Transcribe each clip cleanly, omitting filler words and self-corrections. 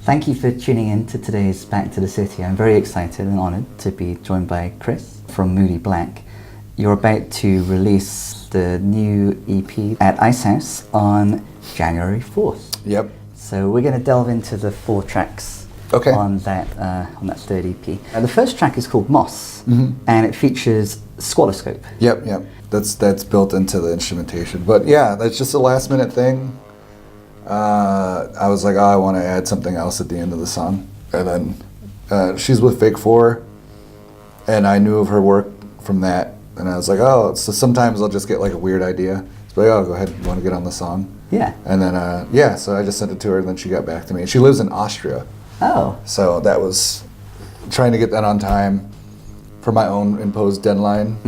Thank you for tuning in to today's Back to the City. I'm very excited and honoured to be joined by Chris from MOODIE Black. You're about to release the new EP at Ice House on January 4th. Yep. So we're going to delve into the 4 tracks on that third EP. The first track is called Moss, and it features Squalloscope. Yep. That's built into the instrumentation. But yeah, that's just a last minute thing. I was like, I want to add something else at the end of the song. And then she's with Fake 4, and I knew of her work from that. And I was like, so sometimes I'll just get like a weird idea. It's like, go ahead, you want to get on the song? Yeah. And then, so I just sent it to her, and then she got back to me. She lives in Austria. Oh. So that was trying to get that on time for my own imposed deadline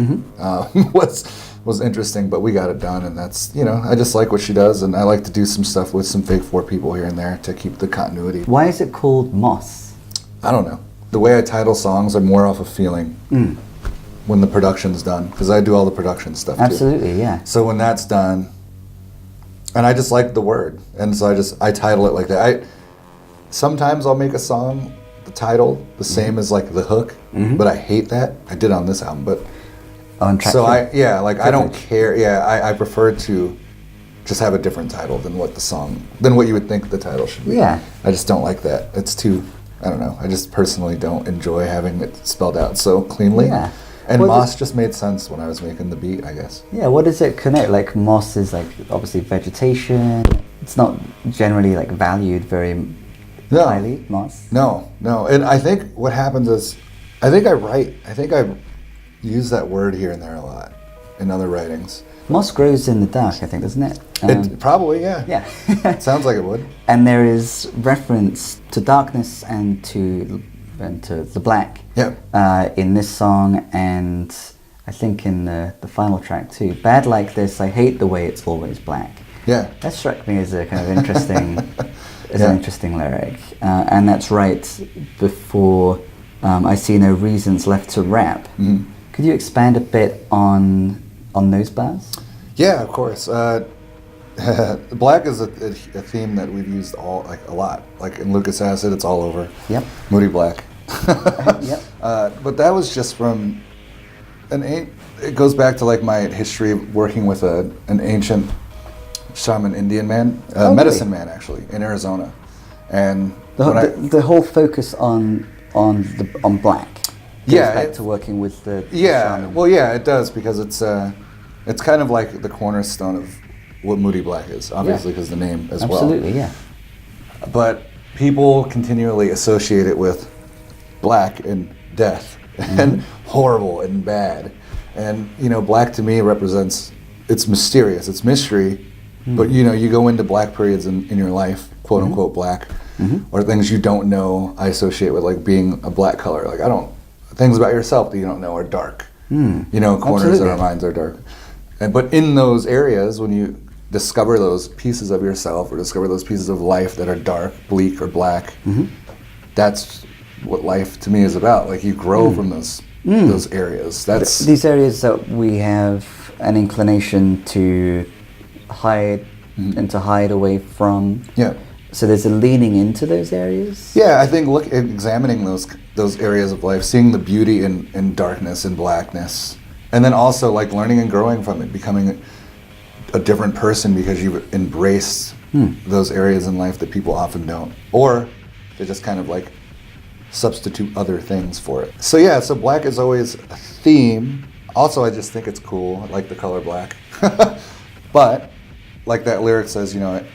was interesting, but we got it done, and that's, I just like what she does, and I like to do some stuff with some Fake 4 people here and there to keep the continuity. Why is it called Moss? I don't know. The way I title songs are more off of feeling when the production's done, because I do all the production stuff too. Absolutely, yeah. So when that's done, and I just like the word, and so I title it like that. Sometimes I'll make a song, the title, the same as like the hook, but I hate that. I did on this album, but on track so three. I don't care. Yeah, I prefer to just have a different title than what you would think the title should be. Yeah. I just don't like that. It's too, I don't know. I just personally don't enjoy having it spelled out so cleanly. Yeah. And Moss just made sense when I was making the beat, I guess. Yeah, what does it connote? Like moss is like obviously vegetation. It's not generally like valued very highly, moss. No. And I think what happens is, I think I use that word here and there a lot in other writings. Moss grows in the dark, I think, doesn't it? It probably, yeah. Yeah. Sounds like it would. And there is reference to darkness and to the black in this song, and I think in the final track too. Bad Like This, I hate the way it's always black. Yeah. That struck me as a kind of interesting, an interesting lyric, and that's right before I see no reasons left to rap. Could you expand a bit on those bars? Yeah, of course. Black is a theme that we've used a lot. Like in Lucas Acid, it's all over. Yep. MOODIE Black. Yep. But that was just from it goes back to like my history of working with an ancient shaman Indian man, medicine man actually, in Arizona. And the whole focus on black goes back to working with the shaman. Well, yeah, it does, because it's kind of like the cornerstone of what MOODIE Black is, obviously, because the name as well. Absolutely, yeah. But people continually associate it with black and death and horrible and bad. And, black to me represents, it's mysterious, it's mystery, but, you go into black periods in your life, quote unquote black, or things you don't know, I associate with like being a black color. Like things about yourself that you don't know are dark. Corners of our minds are dark. But in those areas, when you discover those pieces of yourself or discover those pieces of life that are dark, bleak, or black, that's what life to me is about. Like you grow from those areas. That's these areas that we have an inclination to hide and to hide away from. Yeah. So there's a leaning into those areas? Yeah, I think examining those areas of life, seeing the beauty in darkness and blackness, and then also like learning and growing from it, becoming a different person because you've embraced those areas in life that people often don't, or they just kind of like substitute other things for it. So black is always a theme. Also, I just think it's cool. I like the color black. But like that lyric says,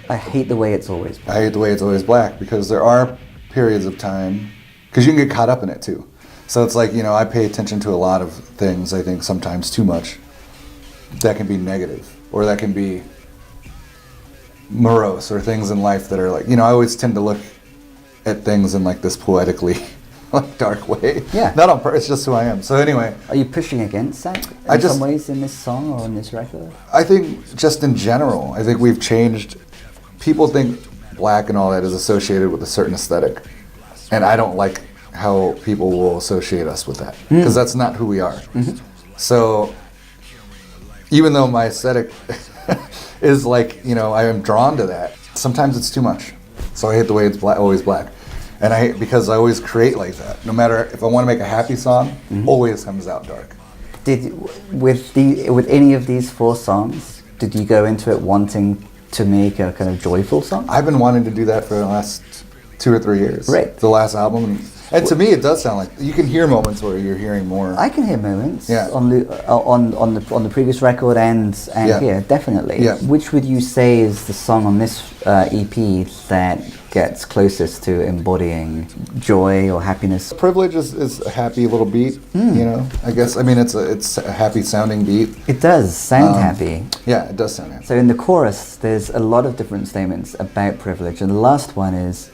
I hate the way it's always black. I hate the way it's always black, because there are periods of time, because you can get caught up in it too. So it's like, I pay attention to a lot of things, I think sometimes too much, that can be negative, or that can be morose, or things in life that are like, I always tend to look at things in like this poetically dark way. Yeah. Not on purpose, it's just who I am. So anyway. Are you pushing against that in some ways in this song or in this record? I think just in general, I think we've changed. People think black and all that is associated with a certain aesthetic. And I don't like how people will associate us with that, because that's not who we are. So even though my aesthetic is like, I am drawn to that, sometimes it's too much. So I hate the way it's always black. And because I always create like that. No matter if I want to make a happy song, always comes out dark. With any of these 4 songs, did you go into it wanting to make a kind of joyful song? I've been wanting to do that for the last 2 or 3 years. Right. The last album. And to me, it does sound like you can hear moments where you're hearing more. I can hear moments Yeah. on the previous record and Yeah. here, definitely. Yeah. Which would you say is the song on this EP that gets closest to embodying joy or happiness? Privilege is a happy little beat, you know. I guess it's a happy sounding beat. It does sound happy. Yeah, it does sound happy. So in the chorus, there's a lot of different statements about privilege, and the last one is,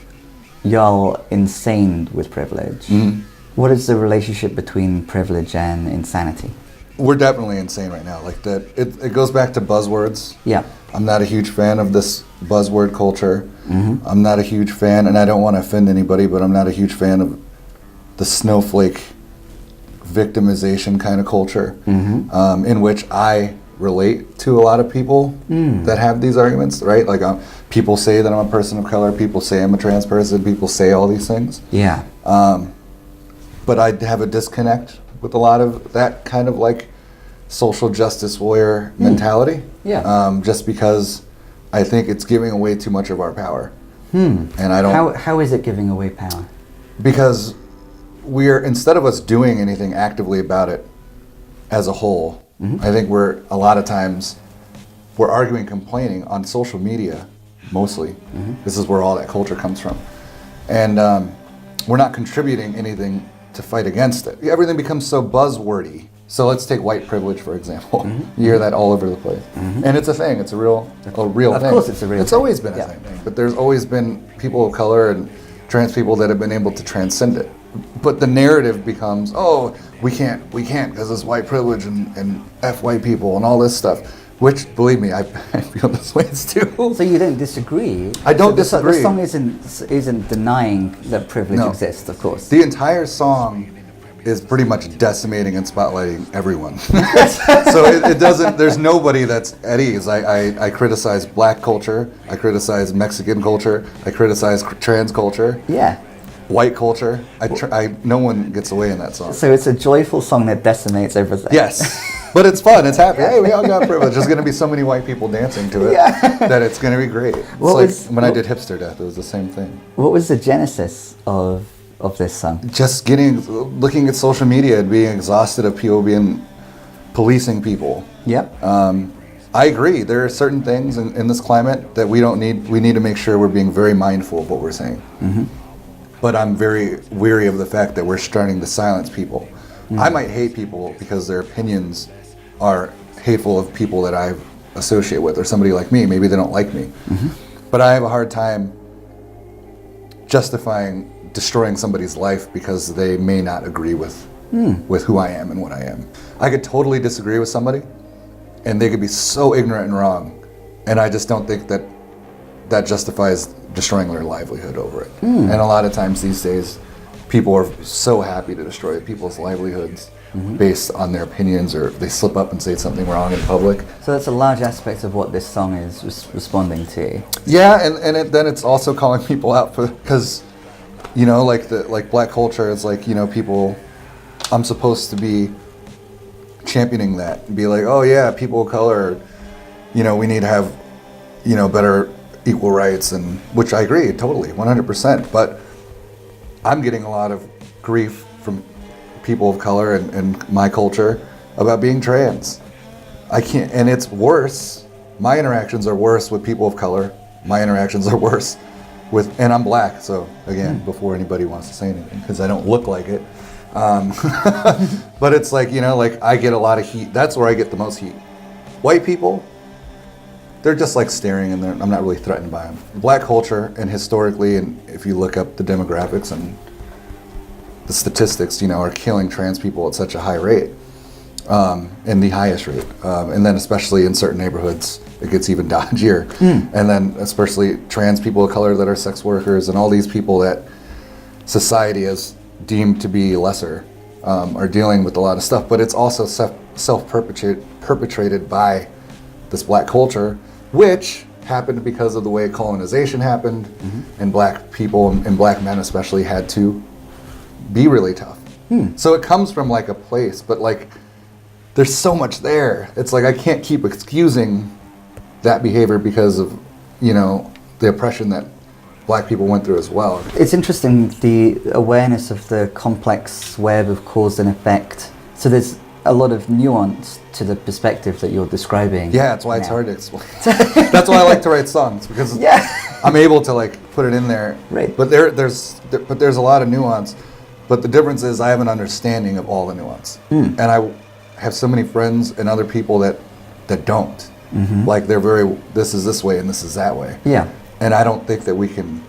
"Y'all insane with privilege." What is the relationship between privilege and insanity? We're definitely insane right now. Like that, it goes back to buzzwords. Yeah. I'm not a huge fan of this buzzword culture. I'm not a huge fan, and I don't want to offend anybody, but I'm not a huge fan of the snowflake victimization kind of culture, in which I relate to a lot of people that have these arguments, right? Like people say that I'm a person of color, people say I'm a trans person, people say all these things. Yeah. But I have a disconnect with a lot of that kind of like social justice warrior mentality. Yeah. Just because I think it's giving away too much of our power. And I don't. How is it giving away power? Because instead of us doing anything actively about it as a whole, I think a lot of times we're arguing, complaining on social media, mostly. This is where all that culture comes from. And we're not contributing anything to fight against it. Everything becomes so buzzwordy. So let's take white privilege, for example. You hear that all over the place. And it's a thing. It's a real thing. Of course it's a real It's thing. always been a thing. But there's always been people of color and trans people that have been able to transcend it. But the narrative becomes, oh, we can't because it's white privilege and F white people and all this stuff. Which, believe me, I feel this way too. So you don't disagree? I don't disagree. The song isn't denying that privilege No. exists, of course. The entire song is pretty much decimating and spotlighting everyone. So it doesn't, there's nobody that's at ease. I criticize black culture, I criticize Mexican culture, I criticize trans culture, Yeah. white culture. No one gets away in that song. So it's a joyful song that decimates everything. Yes. But it's fun, it's happy. Hey, we all got privilege. There's going to be so many white people dancing to it that it's going to be great. It's when I did Hipster Death, it was the same thing. What was the genesis of this song? Just looking at social media and being exhausted of people policing people. Yep. I agree. There are certain things in this climate that we don't need. We need to make sure we're being very mindful of what we're saying. But I'm very weary of the fact that we're starting to silence people. I might hate people because their opinions are hateful of people that I associate with, or somebody like me. Maybe they don't like me. But I have a hard time justifying destroying somebody's life because they may not agree with who I am and what I am. I could totally disagree with somebody, and they could be so ignorant and wrong, and I just don't think that justifies destroying their livelihood over it. And a lot of times these days, people are so happy to destroy people's livelihoods based on their opinions, or they slip up and say something wrong in public. So that's a large aspect of what this song is responding to. Yeah, and then it's also calling people out because, you know, like black culture is like, you know, people, I'm supposed to be championing that and be like, oh yeah, people of color, you know, we need to have, you know, better equal rights, and which I agree totally, 100%. But I'm getting a lot of grief from people of color and my culture about being trans. I can't, and it's worse. My interactions are worse with people of color. My interactions are worse with, and I'm black, so again, before anybody wants to say anything, because I don't look like it. But it's like, you know, like I get a lot of heat. That's where I get the most heat. White people, they're just like staring, and I'm not really threatened by them. Black culture, and historically, and if you look up the demographics and the statistics, you know, are killing trans people at such a high rate, in the highest rate. And then especially in certain neighborhoods, it gets even dodgier. And then especially trans people of color that are sex workers and all these people that society has deemed to be lesser are dealing with a lot of stuff. But it's also self-perpetrated by this black culture, which happened because of the way colonization happened, and black people and black men especially had to be really tough. So it comes from like a place, but like there's so much there. It's like I can't keep excusing that behavior because of, you know, the oppression that black people went through as well. It's interesting, the awareness of the complex web of cause and effect. So there's a lot of nuance to the perspective that you're describing. Yeah, that's why it's hard to explain. That's why I like to write songs, because Yeah. I'm able to like put it in there. Right. But there's a lot of nuance. But the difference is I have an understanding of all the nuance, and I have so many friends and other people that don't. Like they're very, this is this way and this is that way. Yeah. And I don't think that we can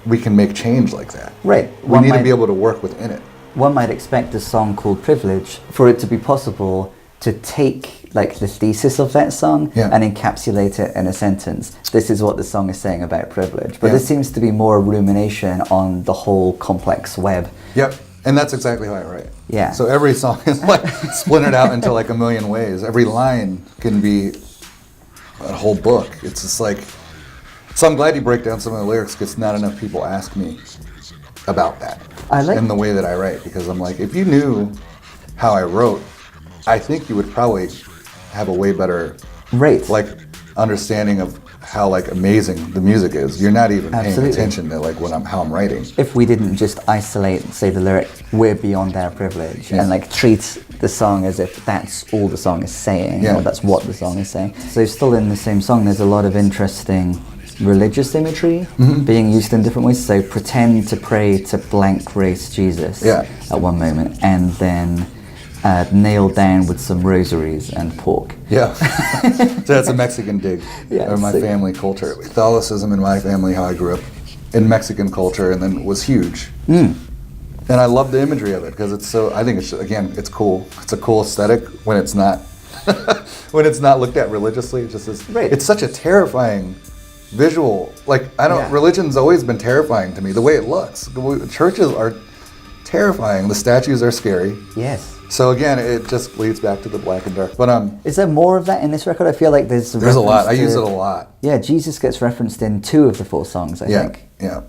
make change like that. Right. We need to be able to work within it. One might expect a song called Privilege for it to be possible to take like the thesis of that song and encapsulate it in a sentence. This is what the song is saying about privilege. But this seems to be more rumination on the whole complex web. Yep. And that's exactly how I write. Yeah. So every song is like splintered out into like a million ways. Every line can be a whole book. It's just like, so I'm glad you break down some of the lyrics, because not enough people ask me about that. I like in the way that I write, because I'm like, if you knew how I wrote, I think you would probably have a way better like understanding of how like amazing the music is. You're not even paying attention to like how I'm writing. If we didn't just isolate, say, the lyric, we're beyond our privilege, and like treat the song as if that's all the song is saying, or that's what the song is saying. So still in the same song, there's a lot of interesting religious imagery being used in different ways. So pretend to pray to blank race Jesus at one moment, and then nailed down with some rosaries and pork. Yeah. So that's a Mexican dig of my family culture. Catholicism in my family, how I grew up in Mexican culture, and then was huge. And I love the imagery of it, because it's so, I think it's, again, it's cool. It's a cool aesthetic when it's not when it's not looked at religiously. It just is. It's such a terrifying visual. Like, I don't, religion's always been terrifying to me, the way it looks. Churches are terrifying. The statues are scary. Yes. So again, it just leads back to the black and dark. But is there more of that in this record? I feel like there's a lot. I use it a lot. Yeah, Jesus gets referenced in 2 of the 4 songs, I think. Yeah.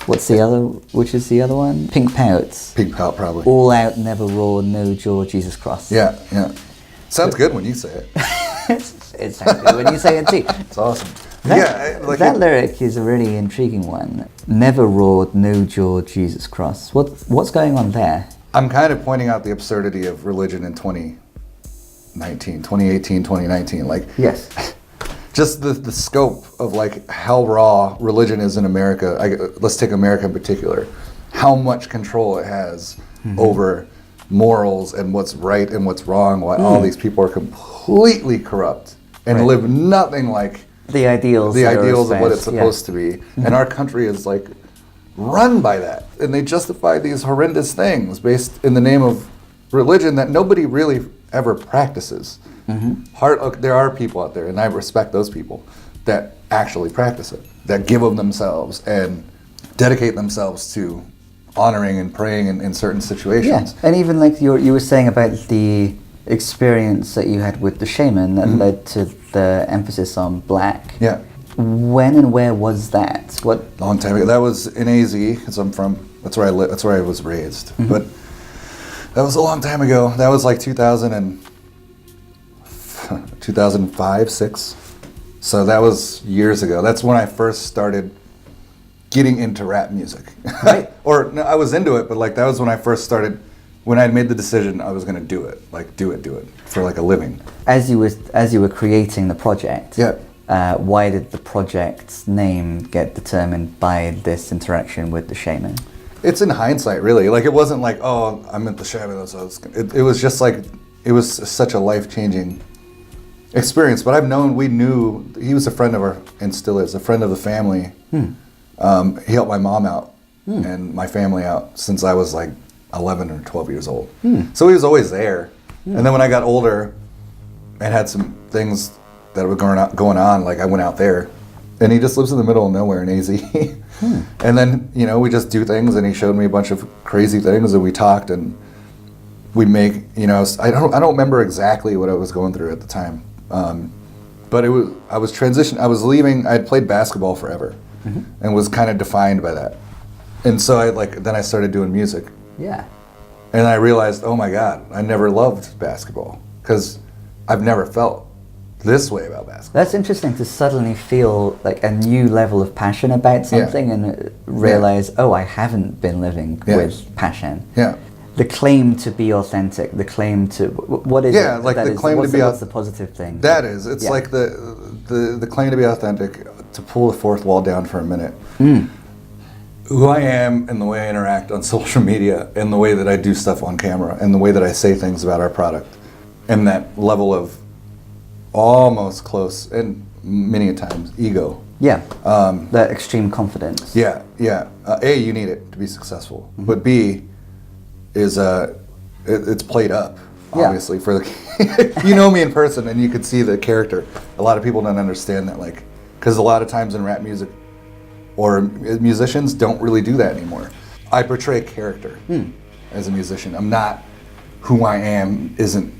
What's the other? Which is the other one? Pink Pouts. Pink Pout, probably. All out, never raw, no jaw, Jesus cross. Yeah. Sounds good when you say it. It sounds good when you say it too. It's awesome. That lyric is a really intriguing one. Never raw, no jaw, Jesus cross. What's going on there? I'm kind of pointing out the absurdity of religion in 2018, 2019. Like, just the scope of like how raw religion is in America. Let's take America in particular. How much control it has over morals and what's right and what's wrong. Why all these people are completely corrupt and live nothing like the ideals of what it's supposed to be. And our country is like run by that, and they justify these horrendous things based in the name of religion that nobody really ever practices. There are people out there, and I respect those people, that actually practice it, that give of themselves and dedicate themselves to honoring and praying in certain situations. And even like you were saying about the experience that you had with the shaman that led to the emphasis on black. Yeah. When and where was that? What? Long time ago. That was in AZ, because I'm from. That's where I live. That's where I was raised. But that was a long time ago. That was like 2005, 6. So that was years ago. That's when I first started getting into rap music. Right. Or no, I was into it, but like that was when I first started. When I made the decision I was going to do it, like do it for like a living. As you were creating the project. Why did the project's name get determined by this interaction with the shaman? It's in hindsight, really. Like, it wasn't like, oh, I met the shaman. It was just like, it was such a life-changing experience. But we knew, he was a friend of and still is, a friend of the family. He helped my mom out and my family out since I was like 11 or 12 years old. So he was always there. And then when I got older and had some things that were going on, like I went out there, and he just lives in the middle of nowhere in AZ. And then, we just do things, and he showed me a bunch of crazy things, and we talked, and we make, I don't remember exactly what I was going through at the time, but but I was transitioning. I was leaving. I had played basketball forever, and was kind of defined by that. And so then I started doing music. Yeah. And I realized, oh my God, I never loved basketball because I've never felt this way about basketball. That's interesting to suddenly feel like a new level of passion about something and realize, oh, I haven't been living with passion. Yeah. The claim to be authentic, the claim to, what is it? Yeah, like the claim to be what's the positive thing? That is, it's like the claim to be authentic, to pull the fourth wall down for a minute. Who I am and the way I interact on social media and the way that I do stuff on camera and the way that I say things about our product and that level of almost close and many a times ego. Yeah, that extreme confidence. Yeah. A, you need it to be successful, but B is it's played up, obviously. For the you know me in person and you could see the character. A lot of people don't understand that, like, because a lot of times in rap music or musicians don't really do that anymore. I portray character as a musician. I'm not who I am. Isn't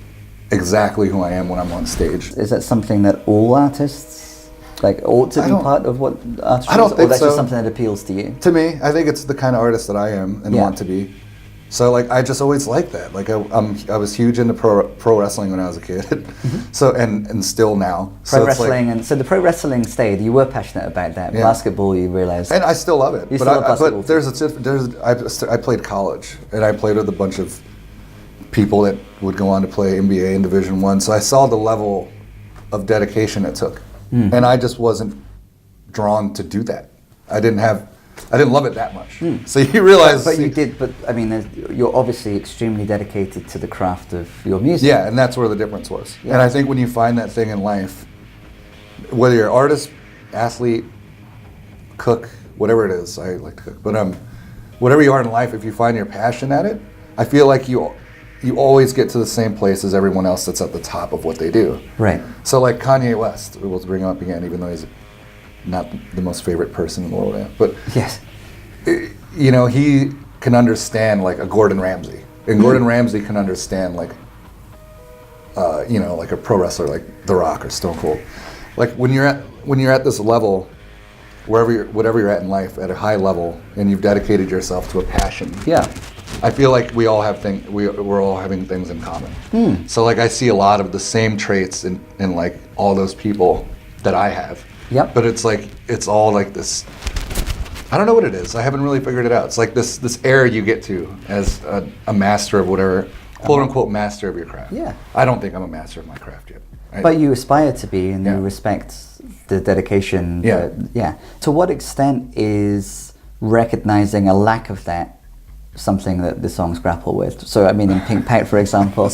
exactly who I am when I'm on stage. Is that something that all artists ought to be part of what artistry I don't is, think or that's so. just something that appeals to you? To me, I think it's the kind of artist that I am and want to be. So I just always liked that. I was huge into pro wrestling when I was a kid. So and still now. Pro wrestling, and so the pro wrestling stayed. You were passionate about that. Basketball, you realized. And I still love it. You still love basketball. But I played college and I played with a bunch of people that would go on to play NBA and Division I. So I saw the level of dedication it took. And I just wasn't drawn to do that. I didn't love it that much. So you realize... But you did, I mean, you're obviously extremely dedicated to the craft of your music. Yeah, and that's where the difference was. Yeah. And I think when you find that thing in life, whether you're an artist, athlete, cook, whatever it is, I like to cook, but whatever you are in life, if you find your passion at it, I feel like you always get to the same place as everyone else that's at the top of what they do. Right. So like Kanye West, we'll bring him up again, even though he's not the most favorite person in the world, but yes, you know, he can understand like a Gordon Ramsay, and Gordon Ramsay can understand like like a pro wrestler like The Rock or Stone Cold. Like when you're at this level, whatever you're at in life, at a high level, and you've dedicated yourself to a passion. Yeah. I feel like we all have we're all having things in common. So like I see a lot of the same traits in like all those people that I have. Yep. But it's all like this. I don't know what it is. I haven't really figured it out. It's like this air you get to as a master of whatever, quote unquote, master of your craft. Yeah. I don't think I'm a master of my craft yet. But you aspire to be, and you respect the dedication. Yeah. To what extent is recognizing a lack of that something that the songs grapple with? So I mean, in Pink Pout, for example,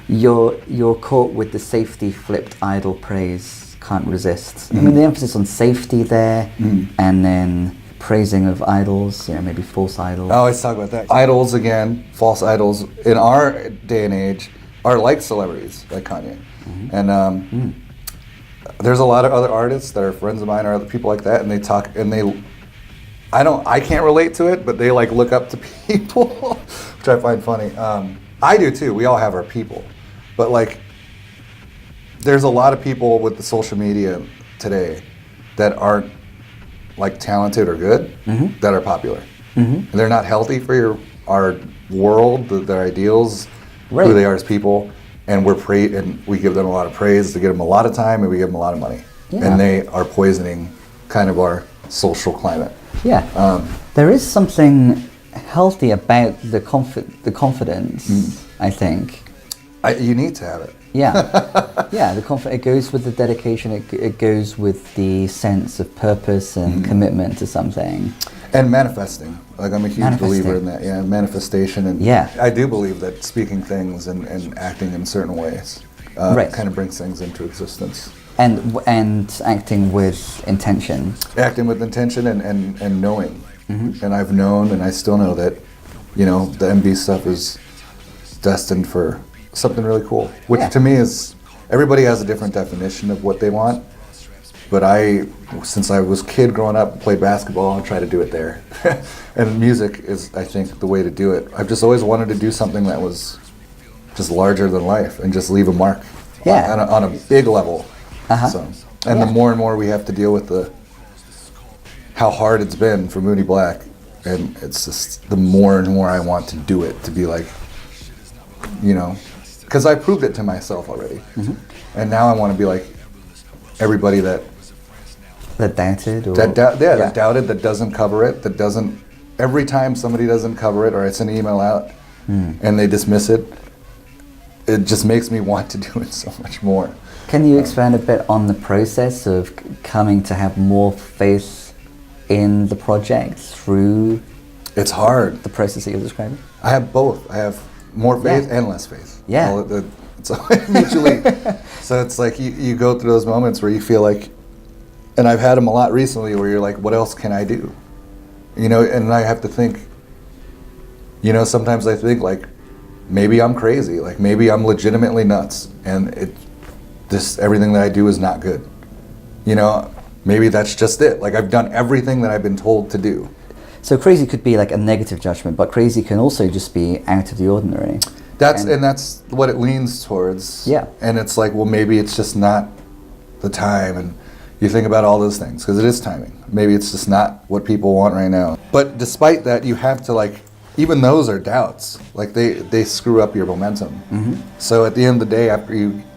you're caught with the safety flipped idol praise, can't resist. I mean, the emphasis on safety there, and then praising of idols, maybe false idols. I always talk about that. Idols, again, false idols, in our day and age, are like celebrities, like Kanye. And there's a lot of other artists that are friends of mine or other people like that, and they talk, and I can't relate to it, but they like look up to people, which I find funny. I do too, we all have our people. But like, there's a lot of people with the social media today that aren't like talented or good, that are popular. And they're not healthy for our world, their ideals, who they are as people. And we give them a lot of praise to get them a lot of time, and we give them a lot of money. And they are poisoning kind of our social climate. Yeah. There is something healthy about the confidence, I think. You need to have it. Yeah. Yeah, it goes with the dedication, it goes with the sense of purpose and commitment to something. And manifesting. Like, I'm a huge believer in that. Yeah, manifestation. And I do believe that speaking things and acting in certain ways kind of brings things into existence. And acting with intention. Acting with intention and knowing. And I've known, and I still know that, the MB stuff is destined for something really cool. Which to me is, everybody has a different definition of what they want. But since I was a kid growing up, played basketball, and tried to do it there. And music is, I think, the way to do it. I've just always wanted to do something that was just larger than life and just leave a mark on a big level. So, and the more and more we have to deal with how hard it's been for Moody Black, and it's just the more and more I want to do it, to be like, you know, because I proved it to myself already, and now I want to be like everybody that doubted, or that doubted, that doesn't cover it, that doesn't. Every time somebody doesn't cover it, or I send an email out and they dismiss it, it just makes me want to do it so much more. Can you expand a bit on the process of coming to have more faith in the project through? It's hard. The process that you're describing. I have both. I have more faith and less faith. Yeah. So mutually. So it's like you go through those moments where you feel like, and I've had them a lot recently, where you're like, what else can I do? You know, and I have to think, you know, sometimes I think like, maybe I'm crazy, like maybe I'm legitimately nuts, and everything that I do is not good. You know, maybe that's just it. Like I've done everything that I've been told to do. So crazy could be like a negative judgment, but crazy can also just be out of the ordinary. That's what it leans towards. Yeah. And it's like, well, maybe it's just not the time, and you think about all those things, because it is timing. Maybe it's just not what people want right now. But despite that, you have to like, even those are doubts. Like they screw up your momentum. So at the end of the day, after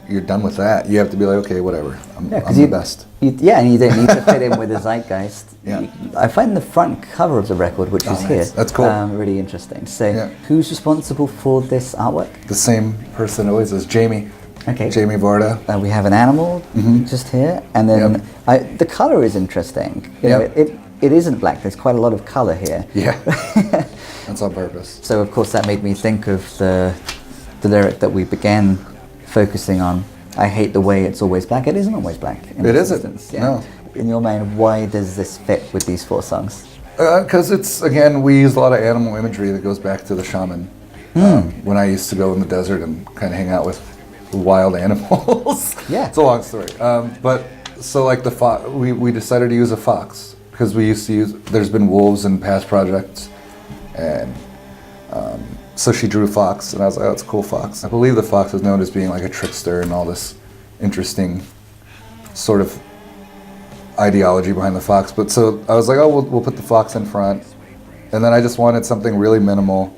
you're done with that, you have to be like, okay, whatever. I'm the best. And you don't need to fit in with the zeitgeist. Yeah. I find the front cover of the record, which is here, that's cool. Really interesting. So who's responsible for this artwork? The same person always is Jamie. Okay. Jamie Varda. We have an animal just here, and then the color is interesting. You know, it isn't black. There's quite a lot of color here. Yeah. That's on purpose. So of course that made me think of the lyric that we began focusing on. I hate the way it's always black. It isn't always black. It isn't. No. In your mind, why does this fit with these 4 songs? Because it's, again, we use a lot of animal imagery that goes back to the shaman. When I used to go in the desert and kind of hang out with wild animals. Yeah. It's a long story. But so like we decided to use a fox, because we used to use, there's been wolves in past projects, and so she drew fox, and I was like, oh, it's a cool fox. I believe the fox is known as being like a trickster and all this interesting sort of ideology behind the fox. But so I was like, oh, we'll put the fox in front, and then I just wanted something really minimal,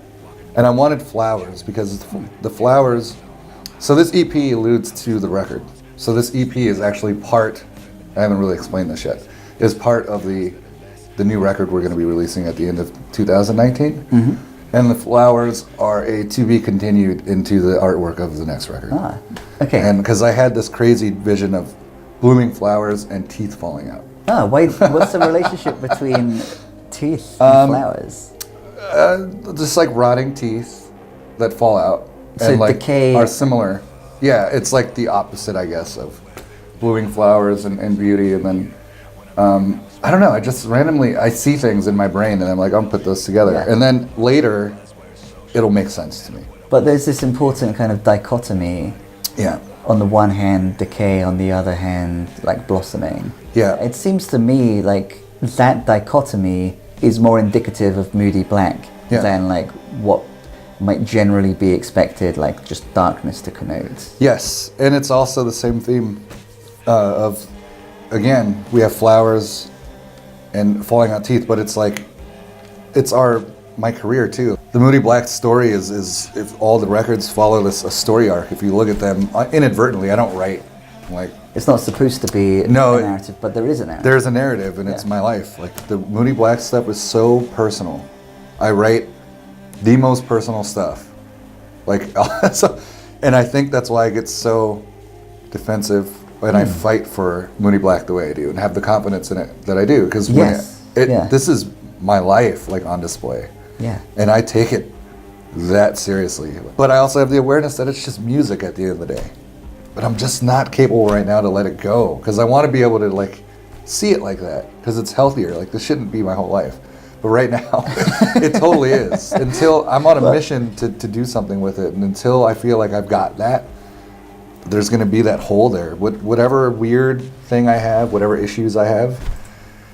and I wanted flowers, because the flowers. So this EP alludes to the record. So this EP is actually part, I haven't really explained this yet, is part of the new record we're going to be releasing at the end of 2019. And the flowers are a to be continued into the artwork of the next record. Okay. And because I had this crazy vision of blooming flowers and teeth falling out. What's the relationship between teeth and flowers? Just like rotting teeth that fall out. So and like decay are similar. Yeah, it's like the opposite, I guess, of blooming flowers and beauty. And then, I don't know, I just randomly, I see things in my brain and I'm like, I'll put those together. Yeah. And then later, it'll make sense to me. But there's this important kind of dichotomy. Yeah. On the one hand, decay, on the other hand, like blossoming. Yeah. It seems to me like that dichotomy is more indicative of Moody Black than like what might generally be expected, like just darkness to connote. Yes, and it's also the same theme of, again, we have flowers and falling out teeth, but it's like, it's my career too. The Moody Black story is if all the records follow a story arc. If you look at them inadvertently, I don't write like. It's not supposed to be a narrative, but there is a narrative. There's a narrative, and it's my life. Like the Moody Black stuff is so personal. I write the most personal stuff, like, and I think that's why I get so defensive, and I fight for Moody Black the way I do, and have the confidence in it that I do, because this is my life, like on display. Yeah. And I take it that seriously, but I also have the awareness that it's just music at the end of the day. But I'm just not capable right now to let it go, because I want to be able to like see it like that, because it's healthier. Like this shouldn't be my whole life. But right now, it totally is. Until I'm on a mission to do something with it, and until I feel like I've got that, there's going to be that hole there. Whatever weird thing I have, whatever issues I have,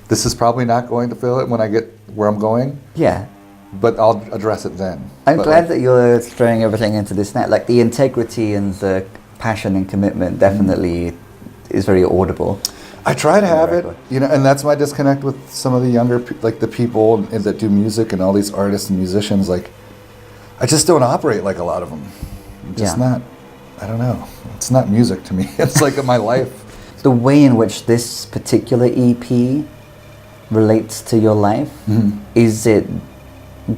this is probably not going to fill it when I get where I'm going. Yeah. But I'll address it then. I'm glad that you're throwing everything into this net. Like the integrity and the passion and commitment definitely is very audible. I try to have it, record. you know, and that's my disconnect with some of the younger, like the people that do music and all these artists and musicians. Like, I just don't operate like a lot of them. I'm just Yeah. not. I don't know. It's not music to me. It's like my life. The way in which this particular EP relates to your life, is it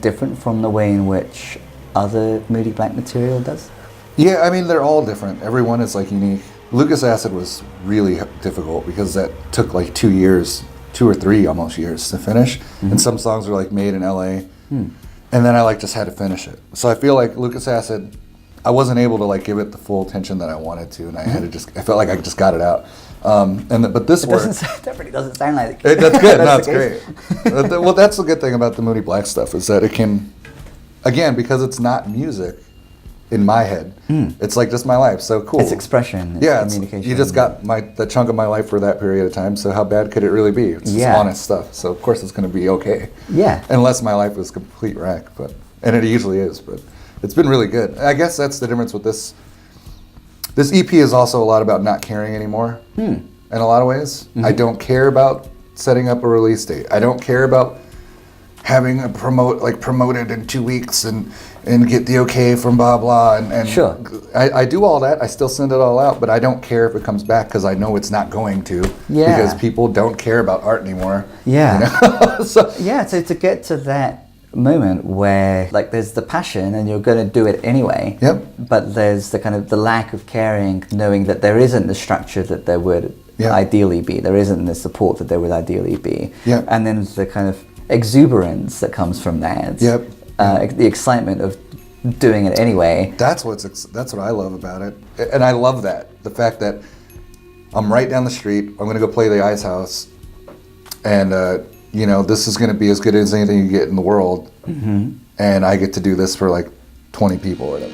different from the way in which other Moody Black material does? Yeah, I mean, they're all different. Everyone is like unique. Lucas Acid was really difficult because that took like 2 years, 2 or 3 almost years to finish. And some songs were like made in LA. And then I like just had to finish it. So I feel like Lucas Acid, I wasn't able to like give it the full attention that I wanted to, and I had to I felt like I just got it out. But this work, That really doesn't sound like that's good. No, That's it's the great. Well, that's the good thing about the Moody Black stuff is that it can, again, because it's not music in my head, it's like just my life. So cool. It's expression. It's Yeah, communication. you just got the chunk of my life for that period of time. So how bad could it really be? It's just honest stuff. So of course it's going to be okay. Yeah. Unless my life was complete wreck, and it usually is. But it's been really good. I guess that's the difference with this. This EP is also a lot about not caring anymore. In a lot of ways, I don't care about setting up a release date. I don't care about having a promoted in 2 weeks and get the okay from blah blah and Sure. I do all that. I still send it all out, but I don't care if it comes back because I know it's not going to. Yeah. Because people don't care about art anymore. Yeah. You know? So So to get to that moment where like there's the passion and you're going to do it anyway. Yep. But there's the kind of the lack of caring, knowing that there isn't the structure that there would ideally be. There isn't the support that there would ideally be. Yep. And then the kind of exuberance that comes from that. Yep. The excitement of doing it anyway. that's what I love about it, and I love that the fact that I'm right down the street. I'm gonna go play the Ice House, and you know, this is gonna be as good as anything you get in the world, and I get to do this for like 20 people or whatever.